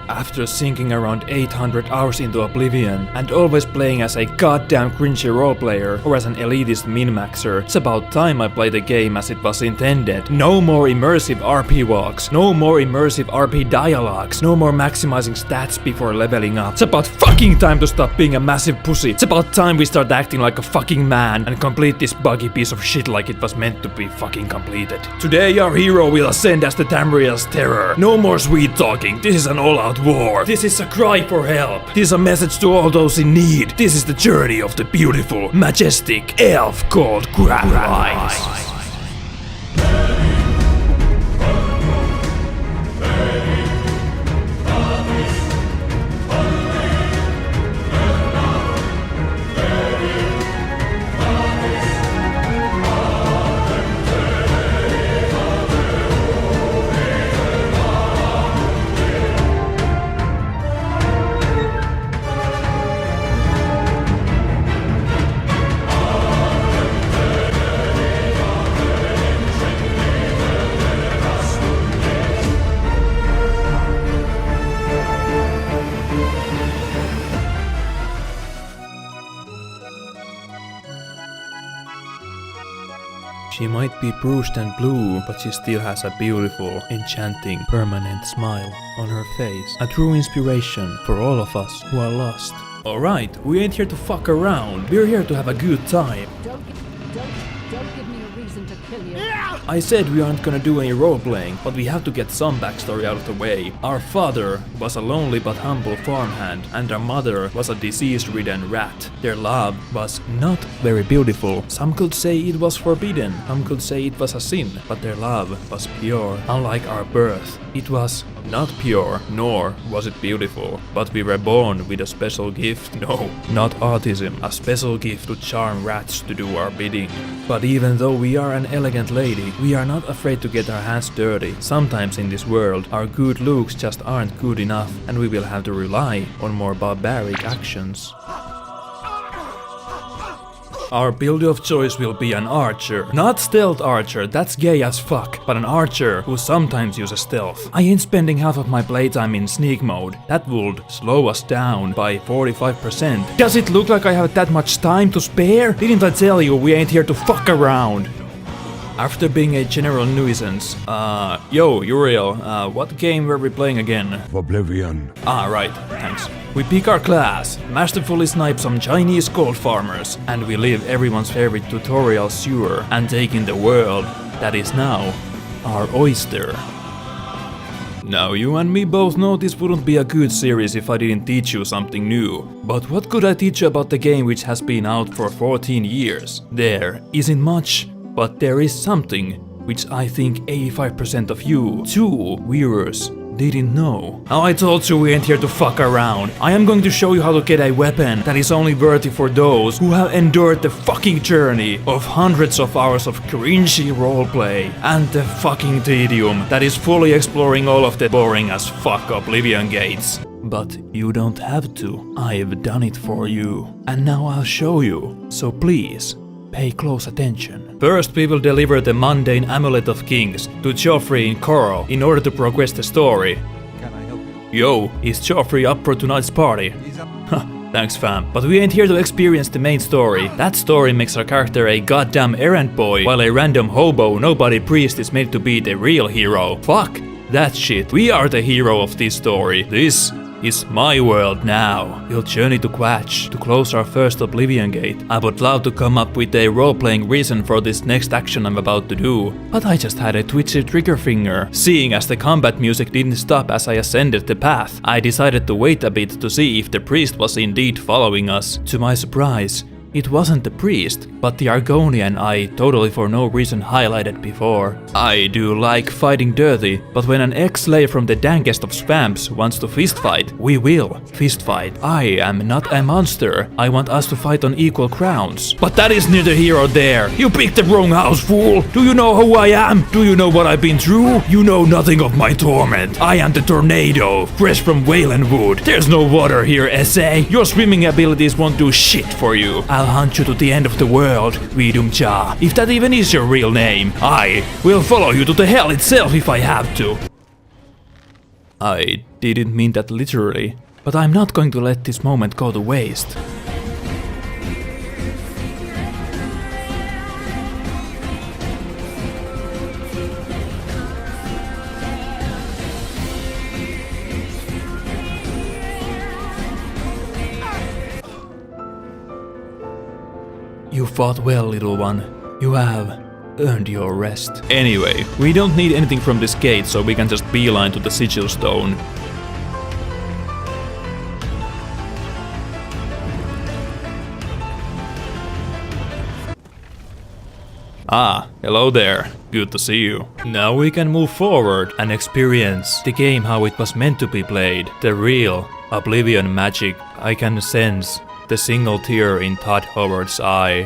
After sinking around 800 hours into Oblivion and always playing as a goddamn cringy roleplayer or as an elitist min-maxer, it's about time I play the game as it was intended. No more immersive RP walks, no more immersive RP dialogues, no more maximizing stats before leveling up. It's about fucking time to stop being a massive pussy. It's about time we start acting like a fucking man and complete this buggy piece of shit like it was meant to be fucking completed. Today our hero will ascend as the Tamriel's terror. No more sweet talking, this is an all-out war. This is a cry for help. This is a message to all those in need. This is the journey of the beautiful, majestic elf called Lice. She might be bruised and blue, but she still has a beautiful, enchanting, permanent smile on her face. A true inspiration for all of us who are lost. Alright, we ain't here to fuck around, we're here to have a good time. Don't give me a reason to kill you. I said we aren't gonna do any role-playing, but we have to get some backstory out of the way. Our father was a lonely but humble farmhand, and our mother was a disease-ridden rat. Their love was not very beautiful. Some could say it was forbidden, some could say it was a sin, but their love was pure. Unlike our birth, it was not pure, nor was it beautiful. But we were born with a special gift. No, not autism. A special gift to charm rats to do our bidding. But even though we are an elegant lady, we are not afraid to get our hands dirty. Sometimes in this world, our good looks just aren't good enough, and we will have to rely on more barbaric actions. Our build of choice will be an archer. Not stealth archer, that's gay as fuck, but an archer who sometimes uses stealth. I ain't spending half of my playtime in sneak mode. That would slow us down by 45%. Does it look like I have that much time to spare? Didn't I tell you we ain't here to fuck around? After being a general nuisance, yo, Uriel, what game were we playing again? Oblivion. Ah, right, thanks. We pick our class, masterfully snipe some Chinese gold farmers, and we leave everyone's favorite tutorial sewer and take in the world that is now our oyster. Now you and me both know this wouldn't be a good series if I didn't teach you something new. But what could I teach you about the game which has been out for 14 years? There isn't much. But there is something which I think 85% of you, two viewers, didn't know. Now I told you we ain't here to fuck around. I am going to show you how to get a weapon that is only worthy for those who have endured the fucking journey of hundreds of hours of cringy roleplay and the fucking tedium that is fully exploring all of the boring as fuck Oblivion gates. But you don't have to. I've done it for you. And now I'll show you. So please, pay close attention. First we will deliver the mundane Amulet of Kings to Joffrey in Coral in order to progress the story. Can I help you? Yo, is Joffrey up for tonight's party? Thanks fam, but we ain't here to experience the main story. That story makes our character a goddamn errand boy, while a random hobo nobody priest is made to be the real hero. Fuck that shit. We are the hero of this story. This is my world now. We'll journey to Quatch to close our first Oblivion gate. I would love to come up with a role-playing reason for this next action I'm about to do, but I just had a twitchy trigger finger. Seeing as the combat music didn't stop as I ascended the path, I decided to wait a bit to see if the priest was indeed following us. To my surprise, it wasn't the priest, but the Argonian I totally for no reason highlighted before. I do like fighting dirty, but when an ex-slave from the dankest of swamps wants to fistfight, we will fistfight. I am not a monster. I want us to fight on equal grounds. But that is neither here or there. You picked the wrong house, fool! Do you know who I am? Do you know what I've been through? You know nothing of my torment. I am the tornado, fresh from Wayland Wood. There's no water here, essay. Your swimming abilities won't do shit for you. I'll hunt you to the end of the world, Vidumcha. If that even is your real name, I will follow you to the hell itself if I have to. I didn't mean that literally, but I'm not going to let this moment go to waste. You fought well, little one. You have earned your rest. Anyway, we don't need anything from this gate, so we can just beeline to the sigil stone. Ah, hello there. Good to see you. Now we can move forward and experience the game how it was meant to be played. The real Oblivion magic. I can sense the single tear in Todd Howard's eye.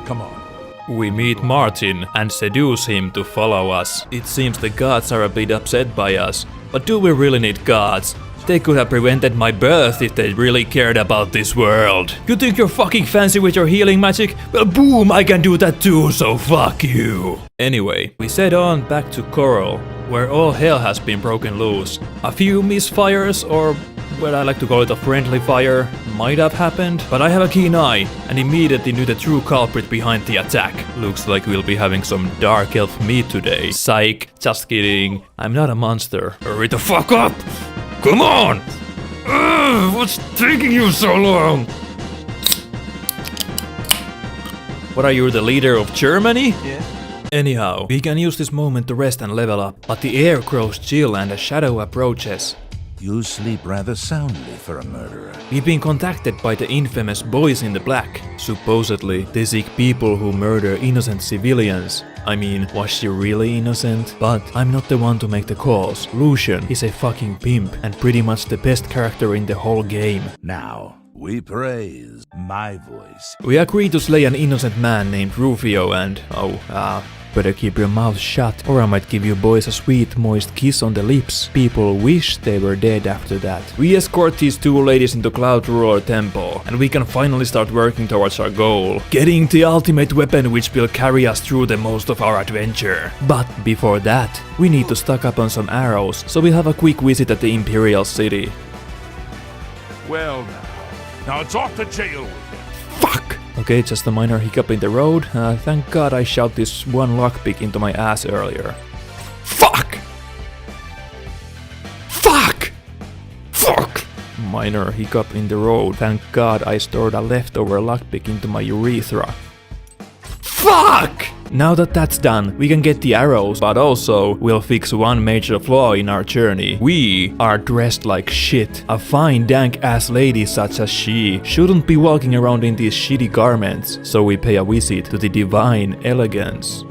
Come on. We meet Martin and seduce him to follow us. It seems the gods are a bit upset by us. But do we really need gods? They could have prevented my birth if they really cared about this world. You think you're fucking fancy with your healing magic? Well, boom, I can do that too, so fuck you. Anyway, we set on back to Coral, where all hell has been broken loose. A few misfires, or what I like to call it a friendly fire, might have happened, but I have a keen eye and immediately knew the true culprit behind the attack. Looks like we'll be having some dark elf meat today. Psych, just kidding. I'm not a monster. Hurry the fuck up! Come on! What's taking you so long? What are you, the leader of Germany? Yeah. Anyhow, we can use this moment to rest and level up, but the air grows chill and a shadow approaches. You sleep rather soundly for a murderer. We've been contacted by the infamous Boys in the Black. Supposedly, they seek people who murder innocent civilians. I mean, was she really innocent? But I'm not the one to make the calls. Lucian is a fucking pimp and pretty much the best character in the whole game. Now, we praise my voice. We agree to slay an innocent man named Rufio and... better keep your mouth shut, or I might give you boys a sweet, moist kiss on the lips. People wish they were dead after that. We escort these two ladies into Cloud Ruler Temple, and we can finally start working towards our goal. Getting the ultimate weapon which will carry us through the most of our adventure. But before that, we need to stock up on some arrows, so we'll have a quick visit at the Imperial City. Well, now it's off to jail with you. Fuck! Okay, just a minor hiccup in the road. Thank God I shot this one lockpick into my ass earlier. Fuck! Fuck! Fuck! Minor hiccup in the road. Thank God I stored a leftover lockpick into my urethra. Fuck! Now that that's done, we can get the arrows, but also we'll fix one major flaw in our journey. We are dressed like shit. A fine dank ass lady such as she shouldn't be walking around in these shitty garments, so we pay a visit to the divine elegance.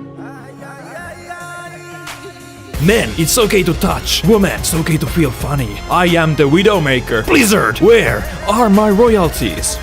Men, it's okay to touch. Woman, it's okay to feel funny. I am the Widowmaker. Blizzard, where are my royalties?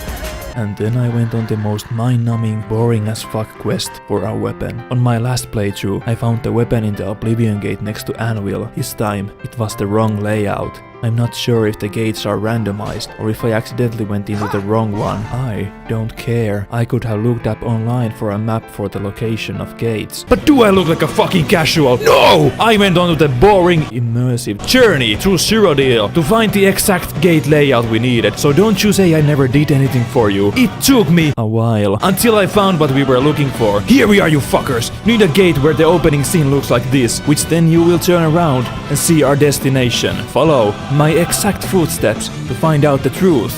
And then I went on the most mind-numbing, boring as fuck quest for our weapon. On my last playthrough, I found the weapon in the Oblivion gate next to Anvil. This time, it was the wrong layout. I'm not sure if the gates are randomized or if I accidentally went into the wrong one. I don't care. I could have looked up online for a map for the location of gates. But do I look like a fucking casual? No! I went on to the boring, immersive journey through Cyrodiil to find the exact gate layout we needed. So don't you say I never did anything for you. It took me a while until I found what we were looking for. Here we are, you fuckers. Need a gate where the opening scene looks like this, which then you will turn around and see our destination. Follow my exact footsteps to find out the truth.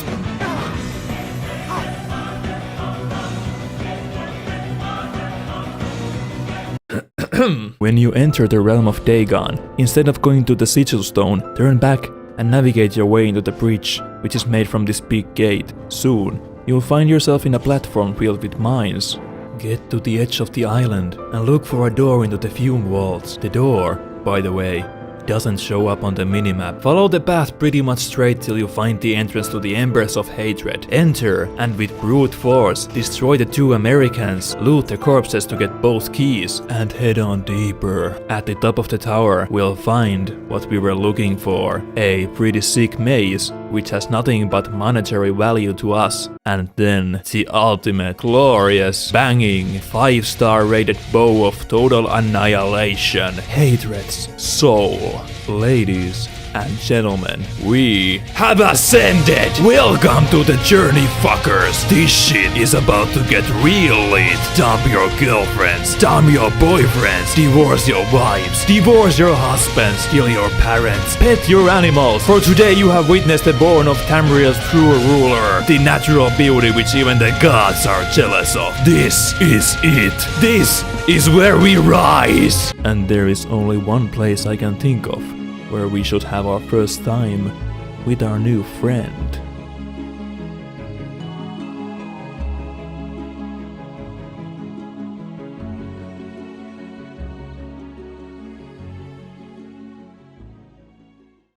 When you enter the realm of Dagon, instead of going to the sigil stone, turn back and navigate your way into the bridge, which is made from this big gate. Soon, you'll find yourself in a platform filled with mines. Get to the edge of the island and look for a door into the fume vaults. The door, by the way, doesn't show up on the minimap. Follow the path pretty much straight till you find the entrance to the Embers of Hatred. Enter and with brute force destroy the two Americans, loot the corpses to get both keys, and head on deeper. At the top of the tower we'll find what we were looking for. A pretty sick maze which has nothing but monetary value to us. And then the ultimate, glorious, banging, 5-star rated bow of total annihilation, hatred's soul. Ladies and gentlemen, we have ascended! Welcome to the journey, fuckers! This shit is about to get real lit! Dump your girlfriends, dump your boyfriends, divorce your wives, divorce your husbands, kill your parents, pet your animals, for today you have witnessed the born of Tamriel's true ruler, the natural beauty which even the gods are jealous of. This is it! This is where we rise! And there is only one place I can think of where we should have our first time with our new friend.